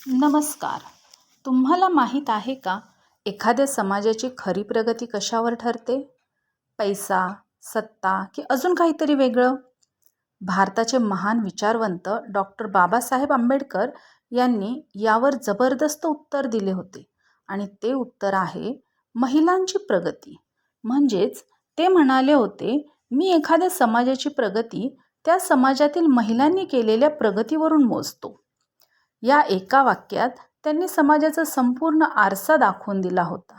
नमस्कार. तुम्हाला माहीत आहे का, एखाद्या समाजाची खरी प्रगती कशावर ठरते? पैसा, सत्ता की अजून काहीतरी वेगळं? भारताचे महान विचारवंत डॉक्टर बाबासाहेब आंबेडकर यांनी यावर जबरदस्त उत्तर दिले होते. आणि ते उत्तर आहे महिलांची प्रगती. म्हणजेच ते म्हणाले होते, मी एखाद्या समाजाची प्रगती त्या समाजातील महिलांनी केलेल्या प्रगतीवरून मोजतो. या एका वाक्यात त्यांनी समाजाचा संपूर्ण आरसा दाखवून दिला होता.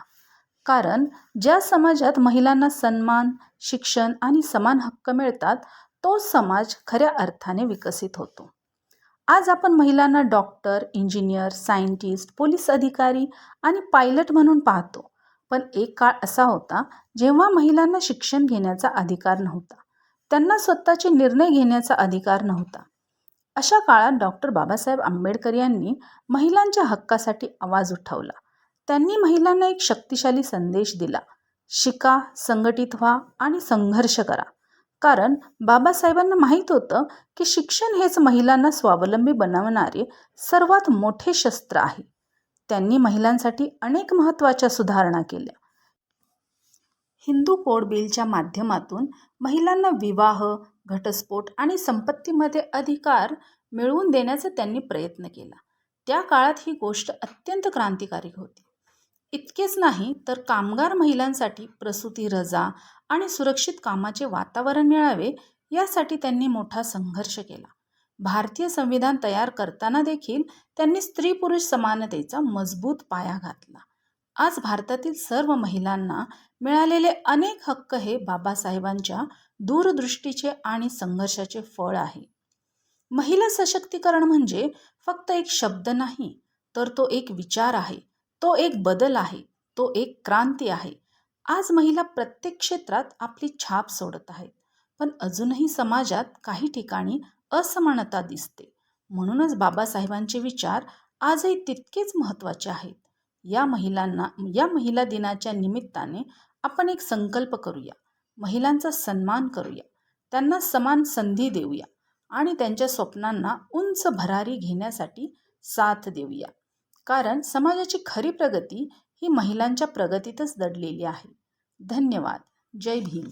कारण ज्या समाजात महिलांना सन्मान, शिक्षण आणि समान हक्क मिळतात, तो समाज खऱ्या अर्थाने विकसित होतो. आज आपण महिलांना डॉक्टर, इंजिनियर, सायंटिस्ट, पोलीस अधिकारी आणि पायलट म्हणून पाहतो. पण एक काळ असा होता जेव्हा महिलांना शिक्षण घेण्याचा अधिकार नव्हता. त्यांना स्वतःचे निर्णय घेण्याचा अधिकार नव्हता. अशा काळात डॉक्टर बाबासाहेब आंबेडकर यांनी महिलांच्या हक्कासाठी आवाज उठवला. त्यांनी महिलांना एक शक्तिशाली संदेश दिला: शिका, संघटित व्हा आणि संघर्ष करा. कारण बाबासाहेबांना माहीत होतं की शिक्षण हेच महिलांना स्वावलंबी बनवणारे सर्वात मोठे शस्त्र आहे. त्यांनी महिलांसाठी अनेक महत्त्वाच्या सुधारणा केल्या. हिंदू कोड बिलच्या माध्यमातून महिलांना विवाह, घटस्फोट आणि संपत्तीमध्ये अधिकार मिळवून देण्याचा त्यांनी प्रयत्न केला. त्या काळात ही गोष्ट अत्यंत क्रांतिकारी होती. इतकेच नाही तर कामगार महिलांसाठी प्रसूती रजा आणि सुरक्षित कामाचे वातावरण मिळावे यासाठी त्यांनी मोठा संघर्ष केला. भारतीय संविधान तयार करताना देखील त्यांनी स्त्री-पुरुष समानतेचा मजबूत पाया घातला. आज भारतातील सर्व महिलांना मिळालेले अनेक हक्क हे बाबासाहेबांच्या दूरदृष्टीचे आणि संघर्षाचे फळ आहे. महिला सशक्तीकरण म्हणजे फक्त एक शब्द नाही, तर तो एक विचार आहे, तो एक बदल आहे, तो एक क्रांती आहे. आज महिला प्रत्येक क्षेत्रात आपली छाप सोडत आहेत. पण अजूनही समाजात काही ठिकाणी असमानता दिसते. म्हणूनच बाबासाहेबांचे विचार आजही तितकेच महत्त्वाचे आहेत. या महिला दिनाच्या निमित्ताने आपण एक संकल्प करूया. महिलांचा सन्मान करूया, त्यांना समान संधी देऊया आणि त्यांच्या स्वप्नांना उंच भरारी घेण्यासाठी साथ देऊया. कारण समाजाची खरी प्रगती ही महिलांच्या प्रगतीतच दडलेली आहे. धन्यवाद. जय भीम.